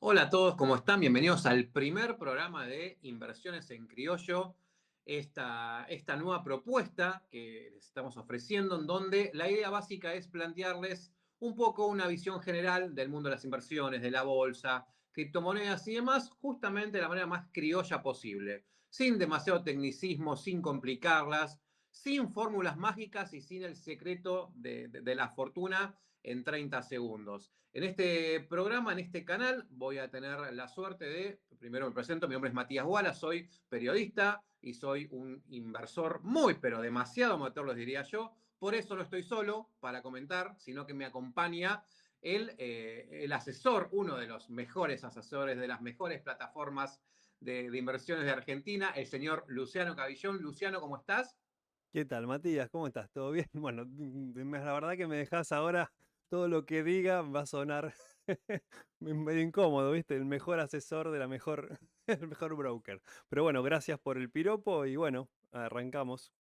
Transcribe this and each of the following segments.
Hola a todos, ¿cómo están? Bienvenidos al primer programa de Inversiones en Criollo, esta nueva propuesta que les estamos ofreciendo, en donde la idea básica es plantearles un poco una visión general del mundo de las inversiones, de la bolsa, criptomonedas y demás, justamente de la manera más criolla posible, sin demasiado tecnicismo, sin complicarlas, sin fórmulas mágicas y sin el secreto de la fortuna en 30 segundos. En este programa, en este canal, voy a tener la suerte de, primero me presento, mi nombre es Matías Guala, soy periodista y soy un inversor muy, pero demasiado amateur, les diría yo. Por eso no estoy solo para comentar, sino que me acompaña el asesor, uno de los mejores asesores de las mejores plataformas de inversiones de Argentina, el señor Luciano Cavillón. Luciano, ¿cómo estás? ¿Qué tal, Matías? ¿Cómo estás? ¿Todo bien? Bueno, la verdad que me dejas ahora, todo lo que diga va a sonar medio incómodo, ¿viste? El mejor asesor de la mejor, el mejor broker. Pero bueno, gracias por el piropo y bueno, arrancamos.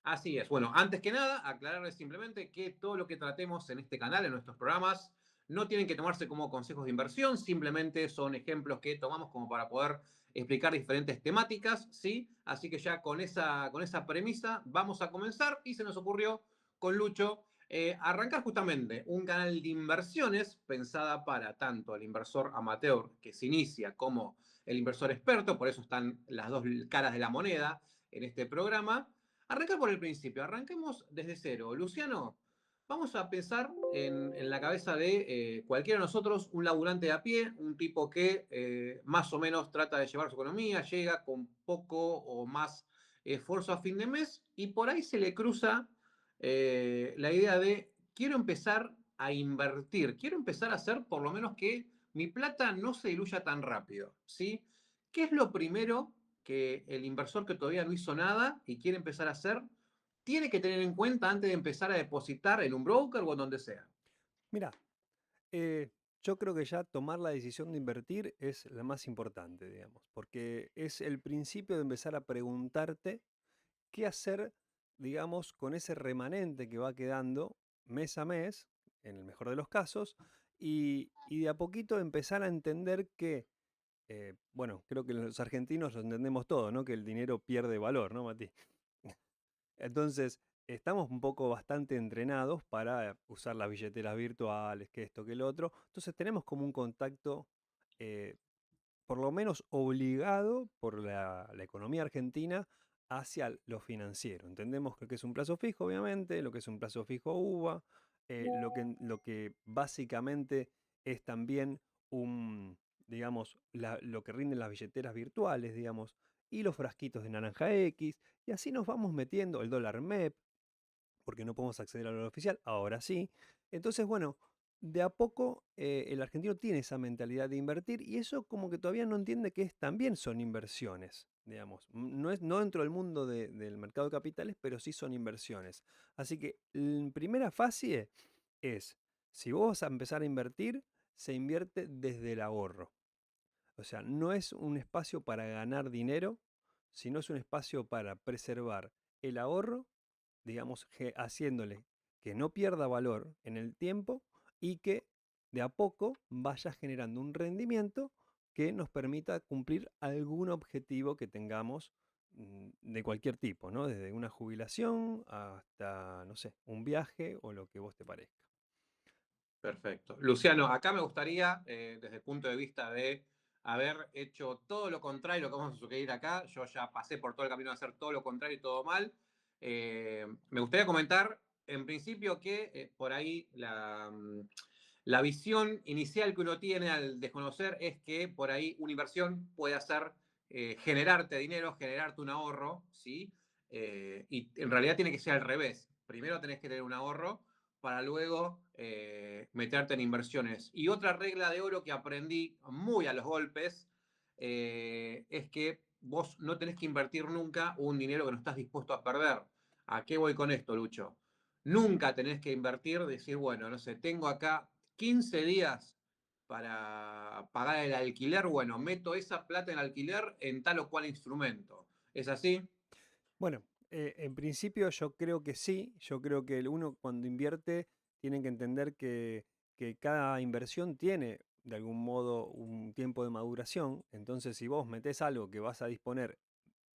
Así es. Bueno, antes que nada, aclararles simplemente que todo lo que tratemos en este canal, en nuestros programas, no tienen que tomarse como consejos de inversión, simplemente son ejemplos que tomamos como para poder explicar diferentes temáticas, ¿sí? Así que ya con esa premisa vamos a comenzar y se nos ocurrió con Lucho arrancar justamente un canal de inversiones pensada para tanto el inversor amateur que se inicia como el inversor experto, por eso están las dos caras de la moneda en este programa. Arrancar por el principio, arranquemos desde cero. Luciano, vamos a pensar en la cabeza de cualquiera de nosotros, un laburante de a pie, un tipo que más o menos trata de llevar su economía, llega con poco o más esfuerzo a fin de mes y por ahí se le cruza la idea de quiero empezar a invertir, quiero empezar a hacer por lo menos que mi plata no se diluya tan rápido, ¿sí? ¿Qué es lo primero que el inversor que todavía no hizo nada y quiere empezar a hacer, tiene que tener en cuenta antes de empezar a depositar en un broker o en donde sea? Mira, yo creo que ya tomar la decisión de invertir es la más importante, digamos, porque es el principio de empezar a preguntarte qué hacer, digamos, con ese remanente que va quedando mes a mes, en el mejor de los casos, y de a poquito empezar a entender que, bueno, creo que los argentinos lo entendemos todo, ¿no? Que el dinero pierde valor, ¿no, Mati? Entonces, estamos un poco bastante entrenados para usar las billeteras virtuales, que esto, que el otro. Entonces, tenemos como un contacto eh, por lo menos obligado por la economía argentina hacia lo financiero. Entendemos que es un plazo fijo, obviamente, lo que es un plazo fijo UVA, lo que básicamente es también digamos, lo que rinden las billeteras virtuales, digamos, y los frasquitos de naranja X, y así nos vamos metiendo el dólar MEP, porque no podemos acceder al dólar oficial, ahora sí. Entonces, bueno, de a poco el argentino tiene esa mentalidad de invertir y eso como que todavía no entiende que también son inversiones, digamos. No dentro del mundo del mercado de capitales, pero sí son inversiones. Así que en primera fase es, si vos vas a empezar a invertir, se invierte desde el ahorro. O sea, no es un espacio para ganar dinero, sino es un espacio para preservar el ahorro, digamos, haciéndole que no pierda valor en el tiempo y que de a poco vaya generando un rendimiento que nos permita cumplir algún objetivo que tengamos de cualquier tipo, ¿no? Desde una jubilación hasta, no sé, un viaje o lo que vos te parezca. Perfecto. Luciano, acá me gustaría, desde el punto de vista de haber hecho todo lo contrario, lo que vamos a sugerir acá, yo ya pasé por todo el camino de hacer todo lo contrario y todo mal. Me gustaría comentar, en principio, que por ahí la visión inicial que uno tiene al desconocer es que por ahí una inversión puede hacer generarte dinero, generarte un ahorro, ¿sí? Y en realidad tiene que ser al revés. Primero tenés que tener un ahorro para luego meterte en inversiones. Y otra regla de oro que aprendí muy a los golpes es que vos no tenés que invertir nunca un dinero que no estás dispuesto a perder. ¿A qué voy con esto, Lucho? Nunca tenés que invertir, decir, bueno, no sé, tengo acá 15 días para pagar el alquiler, bueno, meto esa plata en alquiler en tal o cual instrumento. ¿Es así? Bueno, en principio yo creo que sí, yo creo que uno cuando invierte tiene que entender que cada inversión tiene de algún modo un tiempo de maduración. Entonces, si vos metés algo que vas a disponer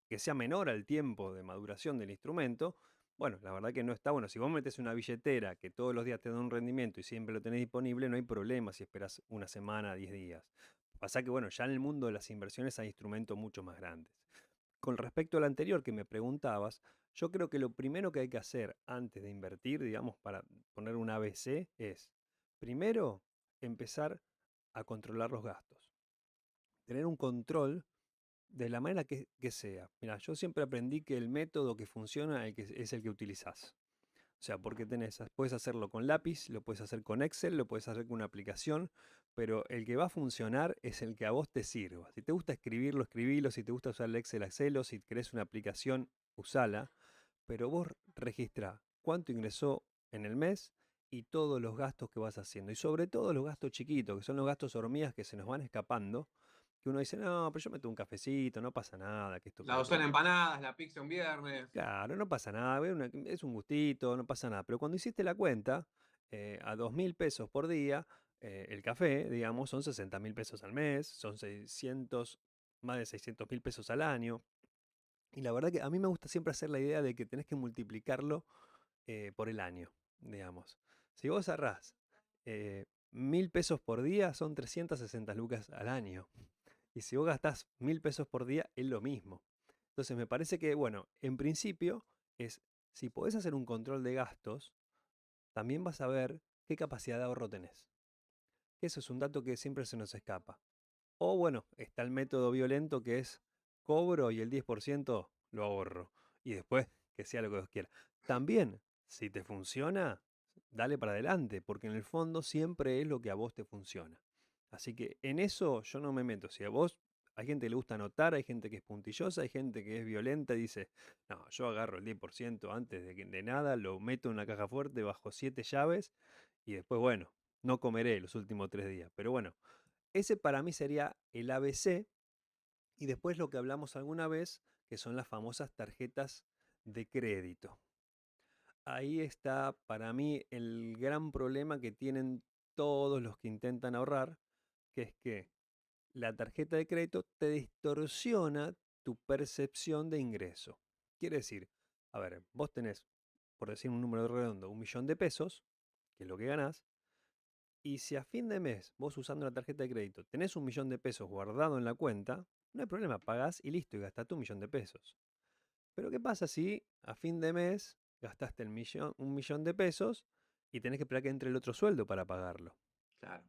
que sea menor al tiempo de maduración del instrumento, bueno, la verdad que no está bueno. Si vos metés una billetera que todos los días te da un rendimiento y siempre lo tenés disponible, no hay problema si esperás una semana, 10 días. Pasa que, bueno, ya en el mundo de las inversiones hay instrumentos mucho más grandes. Con respecto al anterior que me preguntabas, yo creo que lo primero que hay que hacer antes de invertir, digamos, para poner un ABC, es, primero, empezar a controlar los gastos. Tener un control de la manera que sea. Mira, yo siempre aprendí que el método que funciona es el que utilizás. O sea, porque puedes hacerlo con lápiz, lo puedes hacer con Excel, lo puedes hacer con una aplicación, pero el que va a funcionar es el que a vos te sirva. Si te gusta escribirlo, escribilo. Si te gusta usar el Excel, hacelo. Si querés una aplicación, usala. Pero vos registra cuánto ingresó en el mes y todos los gastos que vas haciendo. Y sobre todo los gastos chiquitos, que son los gastos hormigas que se nos van escapando. Que uno dice, no, pero yo meto un cafecito, no pasa nada, que esto, que La lo otro. docena de empanadas, la pizza un viernes. Claro, no pasa nada, es un gustito, no pasa nada. Pero cuando hiciste la cuenta, a 2.000 pesos por día, el café, digamos, son 60.000 pesos al mes, son 600, más de 600.000 pesos al año. Y la verdad que a mí me gusta siempre hacer la idea de que tenés que multiplicarlo por el año, digamos. Si vos ahorrás 1.000 pesos por día, son 360 lucas al año. Y si vos gastás 1.000 pesos por día, es lo mismo. Entonces me parece que, bueno, en principio es, si podés hacer un control de gastos, también vas a ver qué capacidad de ahorro tenés. Eso es un dato que siempre se nos escapa. O bueno, está el método violento que es cobro y el 10% lo ahorro. Y después que sea lo que Dios quiera. También, si te funciona, dale para adelante, porque en el fondo siempre es lo que a vos te funciona. Así que en eso yo no me meto. Si a vos hay gente que le gusta anotar, hay gente que es puntillosa, hay gente que es violenta y dice, no, yo agarro el 10% antes de nada, lo meto en una caja fuerte bajo 7 llaves y después, bueno, no comeré los últimos 3 días. Pero bueno, ese para mí sería el ABC y después lo que hablamos alguna vez, que son las famosas tarjetas de crédito. Ahí está para mí el gran problema que tienen todos los que intentan ahorrar, que es que la tarjeta de crédito te distorsiona tu percepción de ingreso. Quiere decir, a ver, vos tenés, por decir un número redondo, 1.000.000 de pesos, que es lo que ganás, y si a fin de mes vos usando la tarjeta de crédito tenés 1.000.000 de pesos guardado en la cuenta, no hay problema, pagás y listo, y gastaste 1.000.000 de pesos. Pero ¿qué pasa si a fin de mes gastaste 1.000.000 de pesos y tenés que esperar que entre el otro sueldo para pagarlo? Claro.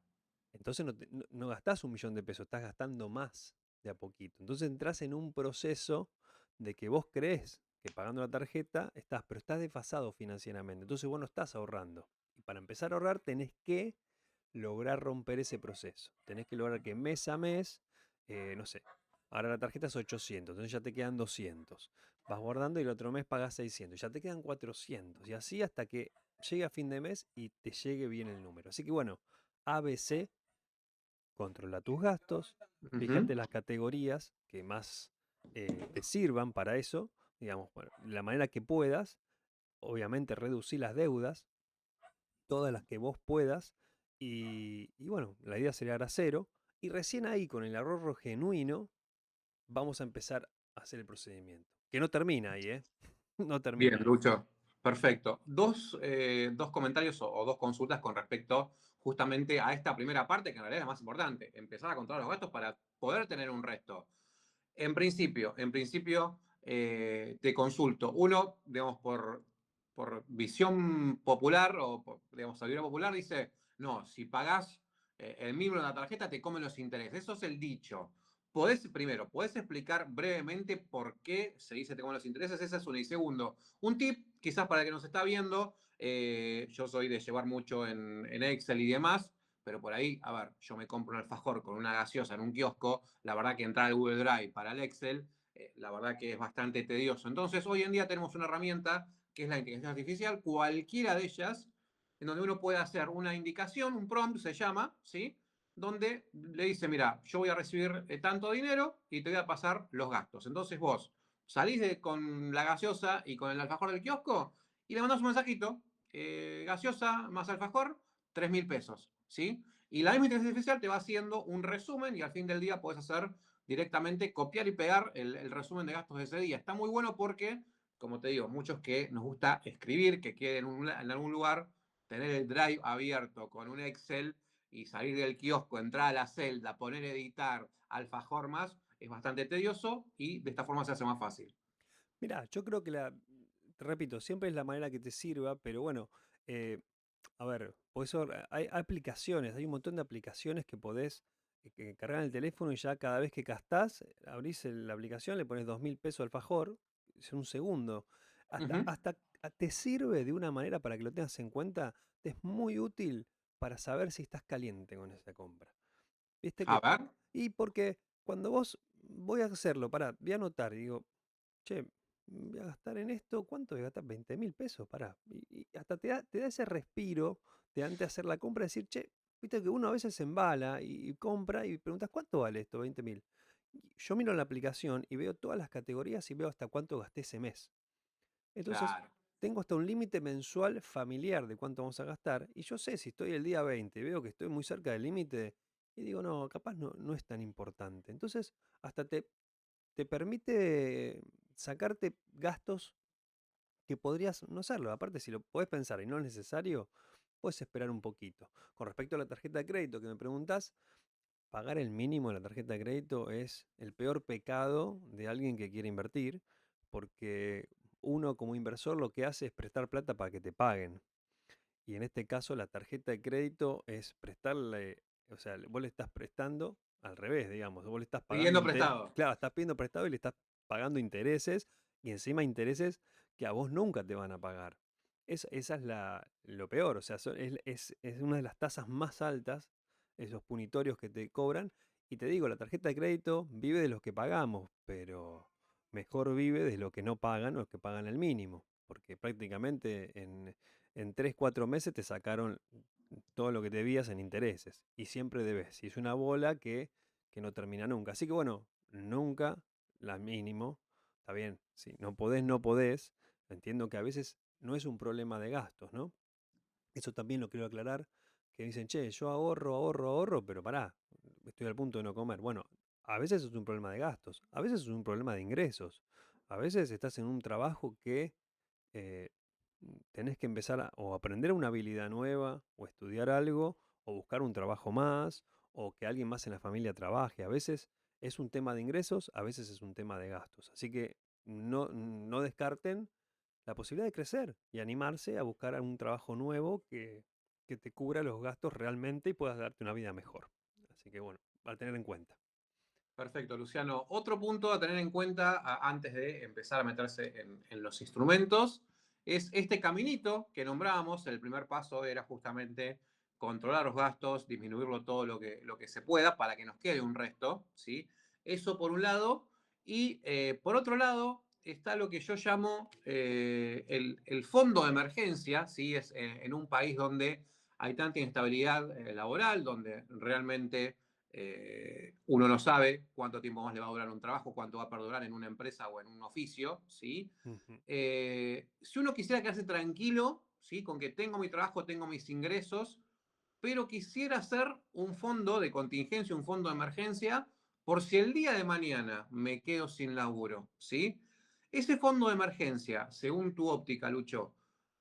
Entonces no gastás 1.000.000 de pesos, estás gastando más de a poquito. Entonces entras en un proceso de que vos crees que pagando la tarjeta estás, pero estás desfasado financieramente. Entonces vos no estás ahorrando. Y para empezar a ahorrar tenés que lograr romper ese proceso. Tenés que lograr que mes a mes, no sé, ahora la tarjeta es 800, entonces ya te quedan 200. Vas guardando y el otro mes pagas 600, ya te quedan 400. Y así hasta que llegue a fin de mes y te llegue bien el número. Así que bueno, ABC, controla tus gastos, Ujú. fíjate las categorías que más te sirvan para eso, digamos, bueno, la manera que puedas, obviamente reducir las deudas, todas las que vos puedas. Y bueno, la idea sería dar a cero. Y recién ahí, con el ahorro genuino, vamos a empezar a hacer el procedimiento. Que no termina ahí, ¿eh? No Bien, termina ahí. Lucho. Perfecto. Dos comentarios o dos consultas con respecto justamente a esta primera parte, que en realidad es la más importante, empezar a controlar los gastos para poder tener un resto. En principio te consulto. Uno, digamos, por visión popular o por, digamos, sabiduría popular, dice, no, si pagás el mínimo de la tarjeta, te comen los intereses. Eso es el dicho. ¿Podés explicar brevemente por qué se dice te comen los intereses? Esa es una. Y segundo, un tip, quizás para el que nos está viendo, yo soy de llevar mucho en Excel y demás, pero por ahí, a ver, yo me compro un alfajor con una gaseosa en un kiosco, la verdad que entrar al Google Drive para el Excel, la verdad que es bastante tedioso. Entonces, hoy en día tenemos una herramienta que es la inteligencia artificial, cualquiera de ellas, en donde uno puede hacer una indicación, un prompt se llama, ¿sí? Donde le dice, mira, yo voy a recibir tanto dinero y te voy a pasar los gastos. Entonces vos salís con la gaseosa y con el alfajor del kiosco y le mandás un mensajito, gaseosa más alfajor, 3.000 pesos, ¿sí? Y la misma inteligencia artificial te va haciendo un resumen y al fin del día puedes hacer directamente copiar y pegar el resumen de gastos de ese día. Está muy bueno porque, como te digo, muchos que nos gusta escribir, que quede en algún lugar, tener el Drive abierto con un Excel y salir del kiosco, entrar a la celda, poner editar, alfajor más, es bastante tedioso y de esta forma se hace más fácil. Mira, yo creo que te repito, siempre es la manera que te sirva, pero bueno, eh, a ver, por eso hay aplicaciones, hay un montón de aplicaciones que podés que cargar en el teléfono y ya cada vez que gastás, abrís la aplicación, le pones 2.000 pesos al fajor, es un segundo. Hasta, Ujú. hasta te sirve de una manera para que lo tengas en cuenta, te es muy útil para saber si estás caliente con esa compra. Viste A que, ver, y porque cuando vos, voy a hacerlo, pará, voy a anotar, y digo, che, voy a gastar en esto, ¿cuánto voy a gastar? 20.000 pesos, pará. Y hasta te da ese respiro de antes de hacer la compra, decir, che, viste que uno a veces se embala y compra y preguntas, ¿cuánto vale esto? 20.000. Yo miro la aplicación y veo todas las categorías y veo hasta cuánto gasté ese mes. Entonces, claro. tengo hasta un límite mensual familiar de cuánto vamos a gastar. Y yo sé si estoy el día 20 y veo que estoy muy cerca del límite, y digo, no, capaz no es tan importante. Entonces, hasta te permite sacarte gastos que podrías no hacerlo. Aparte, si lo podés pensar y no es necesario, puedes esperar un poquito. Con respecto a la tarjeta de crédito que me preguntás, pagar el mínimo de la tarjeta de crédito es el peor pecado de alguien que quiere invertir, porque uno como inversor lo que hace es prestar plata para que te paguen. Y en este caso la tarjeta de crédito es prestarle, o sea, vos le estás prestando al revés, digamos, vos le estás pagando, Pidiendo prestado. claro, estás pidiendo prestado y le estás pagando intereses, y encima intereses que a vos nunca te van a pagar. Esa es lo peor, o sea, es una de las tasas más altas, esos punitorios que te cobran. Y te digo, la tarjeta de crédito vive de los que pagamos, pero mejor vive de los que no pagan o los que pagan el mínimo, porque prácticamente en 3 4 meses te sacaron todo lo que debías en intereses. Y siempre debes. Y es una bola que no termina nunca. Así que bueno, nunca la mínimo. Está bien, si no podés, no podés. Entiendo que a veces no es un problema de gastos, ¿no? Eso también lo quiero aclarar, que dicen, che, yo ahorro, ahorro, ahorro, pero pará, estoy al punto de no comer. Bueno, a veces es un problema de gastos, a veces es un problema de ingresos, a veces estás en un trabajo que eh, tenés que empezar o aprender una habilidad nueva, o estudiar algo, o buscar un trabajo más, o que alguien más en la familia trabaje. A veces es un tema de ingresos, a veces es un tema de gastos. Así que no descarten la posibilidad de crecer y animarse a buscar un trabajo nuevo que te cubra los gastos realmente y puedas darte una vida mejor. Así que bueno, a tener en cuenta. Perfecto, Luciano. Otro punto a tener en cuenta antes de empezar a meterse en los instrumentos es este caminito que nombrábamos. El primer paso era justamente controlar los gastos, disminuirlo todo lo que se pueda para que nos quede un resto, ¿sí? Eso por un lado. Y por otro lado está lo que yo llamo el fondo de emergencia, ¿sí? Es en un país donde hay tanta inestabilidad laboral, donde realmente uno no sabe cuánto tiempo más le va a durar un trabajo, cuánto va a perdurar en una empresa o en un oficio, ¿sí? Ujú. Si uno quisiera quedarse tranquilo, ¿sí? Con que tengo mi trabajo, tengo mis ingresos, pero quisiera hacer un fondo de contingencia, un fondo de emergencia, por si el día de mañana me quedo sin laburo, ¿sí? Ese fondo de emergencia, según tu óptica, Lucho,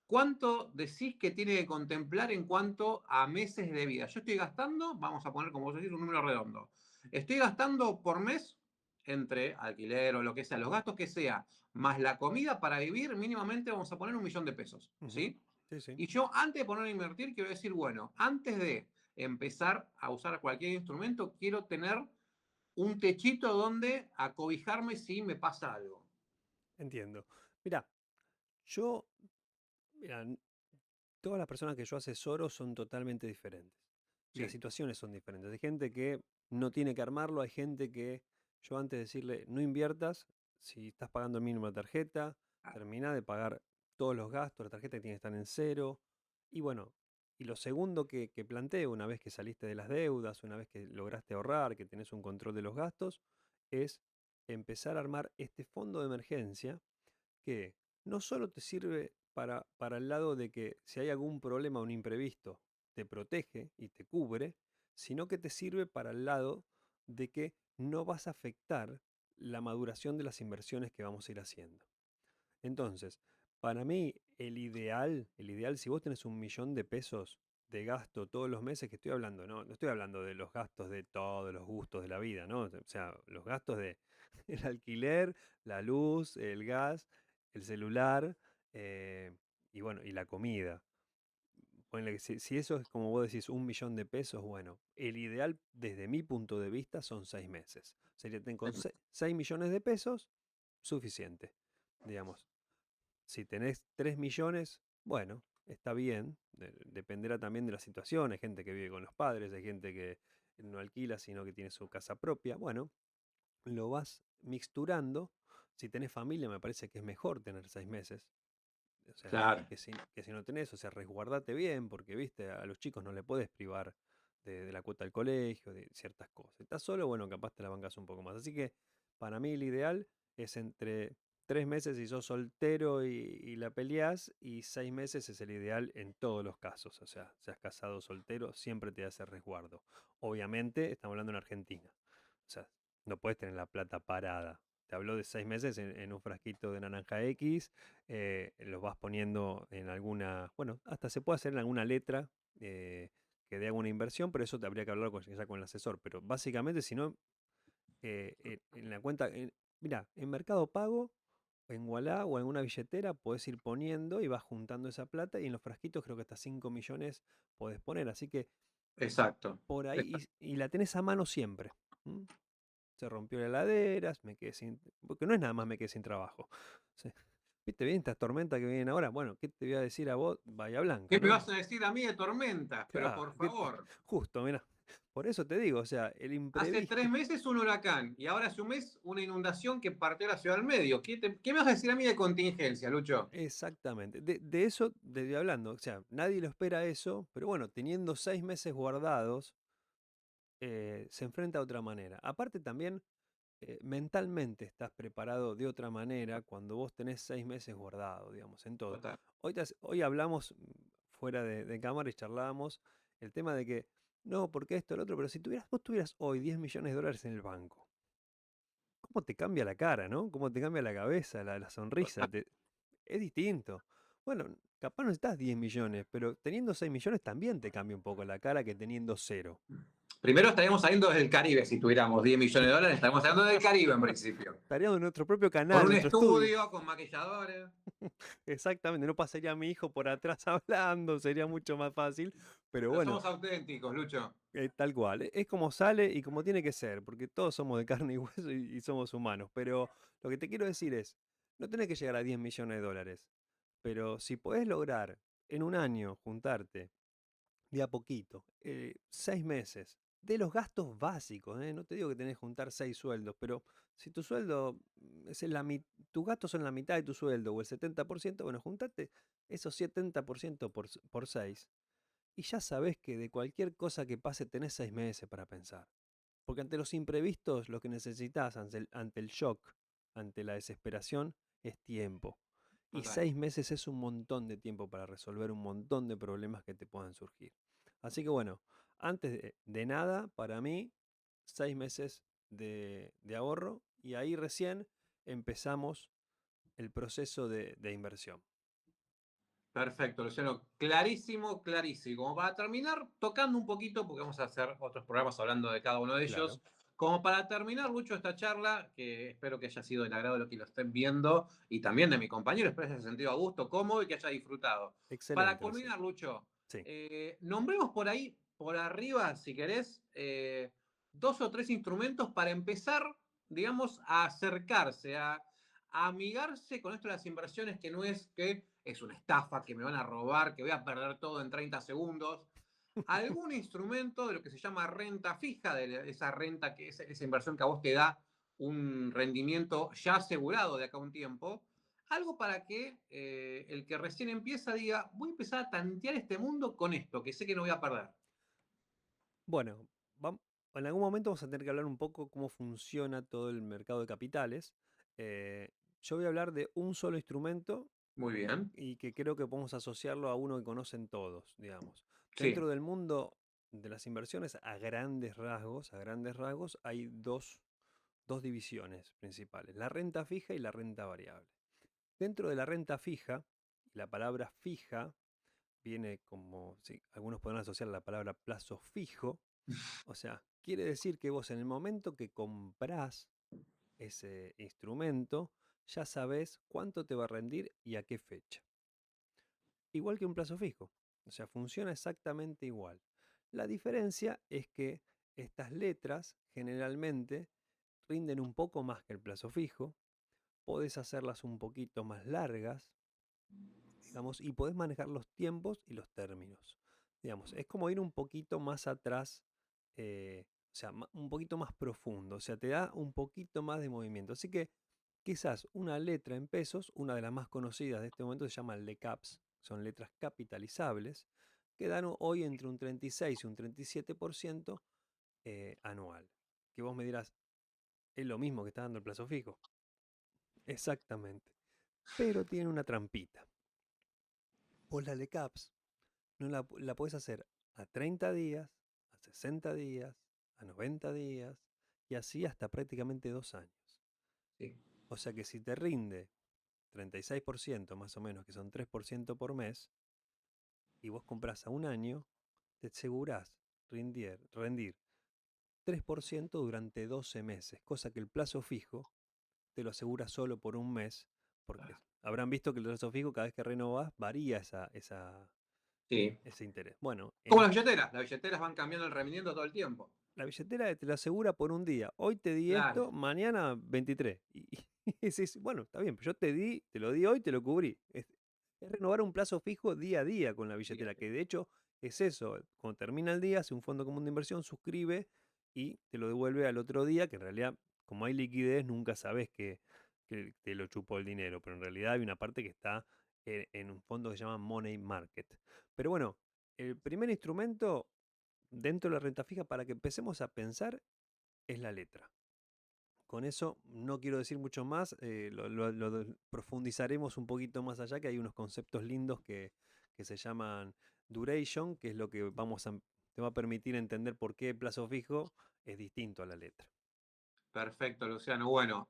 ¿cuánto decís que tiene que contemplar en cuanto a meses de vida? Yo estoy gastando, vamos a poner como vos decís, un número redondo. Estoy gastando por mes, entre alquiler o lo que sea, los gastos que sea, más la comida para vivir, mínimamente vamos a poner 1.000.000 de pesos, Ujú. ¿sí? Sí, sí, Y yo antes de poner a invertir, quiero decir, bueno, antes de empezar a usar cualquier instrumento, quiero tener un techito donde acobijarme si me pasa algo. entiendo. Mira, yo, mira, todas las personas que yo asesoro son totalmente diferentes. Y las Sí, situaciones son diferentes. Hay gente que no tiene que armarlo, hay gente que yo antes de decirle no inviertas, si estás pagando el mínimo de tarjeta, termina de pagar todos los gastos, la tarjeta tiene que estar en cero. Y bueno, y lo segundo que planteo una vez que saliste de las deudas, una vez que lograste ahorrar, que tenés un control de los gastos, es empezar a armar este fondo de emergencia que no solo te sirve para el lado de que si hay algún problema o un imprevisto, te protege y te cubre, sino que te sirve para el lado de que no vas a afectar la maduración de las inversiones que vamos a ir haciendo. Entonces, para mí, el ideal, si vos tenés 1 millón de pesos de gasto todos los meses, que estoy hablando, no estoy hablando de los gastos de todos los gustos de la vida, ¿no? O sea, los gastos de el alquiler, la luz, el gas, el celular, eh, y bueno, y la comida. Ponele que si eso es como vos decís, 1 millón de pesos, bueno, el ideal desde mi punto de vista son 6 meses. Sería con 6 millones de pesos, suficiente, digamos. Si tenés 3 millones, bueno, está bien. Dependerá también de la situación. Hay gente que vive con los padres, hay gente que no alquila, sino que tiene su casa propia. Bueno, lo vas mixturando. Si tenés familia, me parece que es mejor tener 6 meses. O sea, Claro. que si no tenés, o sea, resguardate bien, porque, viste, a los chicos no le podés privar de la cuota del colegio, de ciertas cosas. Estás solo, bueno, capaz te la bancas un poco más. Así que, para mí, el ideal es entre 3 meses si sos soltero y la peleás, y 6 meses es el ideal en todos los casos. O sea, seas casado o soltero, siempre te hace resguardo. Obviamente, estamos hablando en Argentina. O sea, no puedes tener la plata parada. Te habló de 6 meses en un frasquito de naranja X, los vas poniendo en alguna, bueno, hasta se puede hacer en alguna letra, que dé alguna inversión, pero eso te habría que hablar ya con el asesor. Pero básicamente, si no, en la cuenta, mira, en Mercado Pago, en Ualá o en alguna billetera, podés ir poniendo y vas juntando esa plata, y en los frasquitos creo que hasta 5 millones podés poner. Así que Exacto. por ahí, y la tenés a mano siempre. ¿M? Se rompió la heladera, me quedé sin, porque no es nada más me quedé sin trabajo. Sí. ¿Viste bien estas tormentas que vienen ahora? Bueno, ¿qué te voy a decir a vos, Bahía ¿Qué Blanca, me no? vas a decir a mí de tormentas? Pero Claro, por favor. justo, mira. Por eso te digo, o sea, el Hace imprevisto. 3 meses un huracán y ahora hace un mes una inundación que partió la ciudad al medio. ¿Qué me vas a decir a mí de contingencia, Lucho? Exactamente. De eso te estoy hablando. O sea, nadie lo espera eso, pero bueno, teniendo 6 meses guardados, se enfrenta de otra manera. Aparte también, mentalmente estás preparado de otra manera cuando vos tenés 6 meses guardados, digamos, en todo. Total. Hoy hablamos, fuera de cámara, y charlábamos el tema de que, no, porque esto, el otro, pero si vos tuvieras hoy 10 millones de dólares en el banco, ¿cómo te cambia la cara, no? ¿Cómo te cambia la cabeza, la sonrisa? Es distinto. Bueno, capaz no necesitas 10 millones, pero teniendo 6 millones también te cambia un poco la cara que teniendo cero. Primero estaríamos saliendo desde el Caribe si tuviéramos 10 millones de dólares. Estaríamos saliendo del Caribe en principio. Estaríamos en nuestro propio Con canal, un nuestro estudio. estudio, con maquilladores. Exactamente, no pasaría mi hijo por atrás hablando, sería mucho más fácil, pero Pero bueno, somos auténticos, Lucho. tal cual, es como sale y como tiene que ser, porque todos somos de carne y hueso y somos humanos, pero lo que te quiero decir es, no tenés que llegar a 10 millones de dólares, pero si podés lograr en un año juntarte de a poquito, 6 meses, de los gastos básicos, no te digo que tenés que juntar 6 sueldos, pero si tu sueldo es tus gastos son la mitad de tu sueldo o el 70%, bueno, juntate esos 70% por 6, y ya sabés que de cualquier cosa que pase tenés 6 meses para pensar. Porque ante los imprevistos lo que necesitas ante el shock, ante la desesperación, es tiempo. Y Total. 6 meses es un montón de tiempo para resolver un montón de problemas que te puedan surgir. Así que bueno, antes de nada, para mí, 6 meses de ahorro, y ahí recién empezamos el proceso de inversión. Perfecto, Luciano. Clarísimo, clarísimo. Como para terminar, tocando un poquito, porque vamos a hacer otros programas hablando de cada uno de Claro, ellos. Como para terminar, Lucho, esta charla, que espero que haya sido del agrado de los que lo estén viendo y también de mi compañero, espero que haya sentido a gusto, cómodo y que haya disfrutado. Para excelente, Luciano. culminar, Lucho, Sí. nombremos por ahí, por arriba, si querés, 2 o 3 instrumentos para empezar, digamos, a acercarse, a amigarse con esto de las inversiones, que no es que es una estafa, que me van a robar, que voy a perder todo en 30 segundos. Algún instrumento de lo que se llama renta fija, de esa renta, que es esa inversión que a vos te da un rendimiento ya asegurado de acá a un tiempo, algo para que el que recién empieza diga, voy a empezar a tantear este mundo con esto, que sé que no voy a perder. Bueno, en algún momento vamos a tener que hablar un poco cómo funciona todo el mercado de capitales. Eh, yo voy a hablar de un solo instrumento, Muy bien. y que creo que podemos asociarlo a uno que conocen todos, digamos. Sí. Dentro del mundo de las inversiones a grandes rasgos hay dos divisiones principales, la renta fija y la renta variable. Dentro de la renta fija, la palabra fija viene como, sí, algunos podrán asociar la palabra plazo fijo, o sea, quiere decir que vos en el momento que comprás ese instrumento, ya sabés cuánto te va a rendir y a qué fecha. Igual que un plazo fijo, o sea, funciona exactamente igual. La diferencia es que estas letras generalmente rinden un poco más que el plazo fijo, podés hacerlas un poquito más largas, digamos, y podés manejar los tiempos y los términos. Digamos, es como ir un poquito más atrás, o sea, un poquito más profundo, o sea, te da un poquito más de movimiento. Así que quizás una letra en pesos, una de las más conocidas de este momento se llama LECAPS, son letras capitalizables, que dan hoy entre un 36 y un 37% anual. Que vos me dirás, es lo mismo que está dando el plazo fijo. Exactamente. Pero tiene una trampita. Vos la LECAPS no la podés hacer a 30 días, a 60 días, a 90 días y así hasta prácticamente 2 años. Sí. O sea que si te rinde 36% más o menos, que son 3% por mes, y vos compras a un año, te asegurás rendir 3% durante 12 meses, cosa que el plazo fijo te lo asegura solo por un mes, porque habrán visto que el plazo fijo cada vez que renovás varía Sí. ese interés. Bueno, Como las billeteras van cambiando el rendimiento todo el tiempo. la billetera te lo asegura por un día. Hoy te di Claro. esto, mañana 23. Y decís, bueno, está bien, pero yo te lo di hoy, te lo cubrí. Es renovar un plazo fijo día a día con la billetera, que de hecho es eso. Cuando termina el día, hace un fondo común de inversión, suscribe y te lo devuelve al otro día, que en realidad, como hay liquidez, nunca sabes que te lo chupó el dinero, pero en realidad hay una parte que está en un fondo que se llama Money Market. Pero bueno, el primer instrumento dentro de la renta fija para que empecemos a pensar es la letra. Con eso no quiero decir mucho más, profundizaremos un poquito más allá, que hay unos conceptos lindos que se llaman duration, que es lo que te va a permitir entender por qué el plazo fijo es distinto a la letra. Perfecto, Luciano. Bueno,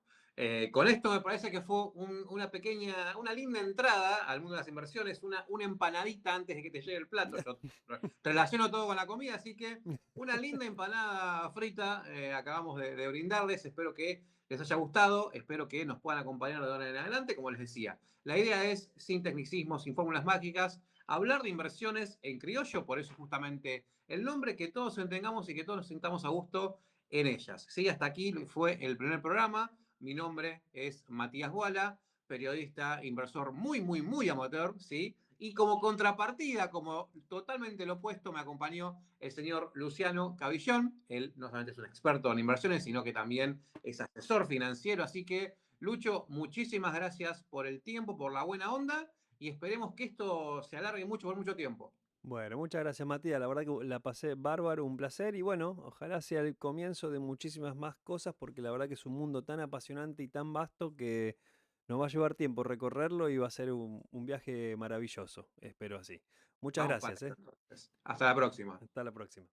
con esto me parece que fue una linda entrada al mundo de las inversiones, una empanadita antes de que te llegue el plato. Yo relaciono todo con la comida, así que una linda empanada frita acabamos de brindarles. Espero que les haya gustado, espero que nos puedan acompañar de ahora en adelante. Como les decía, la idea es, sin tecnicismos, sin fórmulas mágicas, hablar de inversiones en criollo, por eso justamente el nombre, que todos entendamos y que todos nos sintamos a gusto en ellas. ¿Sí? Hasta aquí fue el primer programa. Mi nombre es Matías Guala, periodista, inversor muy, muy, muy amateur, ¿sí? Y como contrapartida, como totalmente lo opuesto, me acompañó el señor Luciano Cabillón. Él no solamente es un experto en inversiones, sino que también es asesor financiero. Así que, Lucho, muchísimas gracias por el tiempo, por la buena onda y esperemos que esto se alargue mucho por mucho tiempo. Bueno, muchas gracias Matías, la verdad que la pasé bárbaro, un placer y bueno, ojalá sea el comienzo de muchísimas más cosas porque la verdad que es un mundo tan apasionante y tan vasto que nos va a llevar tiempo recorrerlo y va a ser un viaje maravilloso, espero así. Muchas Vamos para gracias, eso entonces. Hasta la próxima. Hasta la próxima.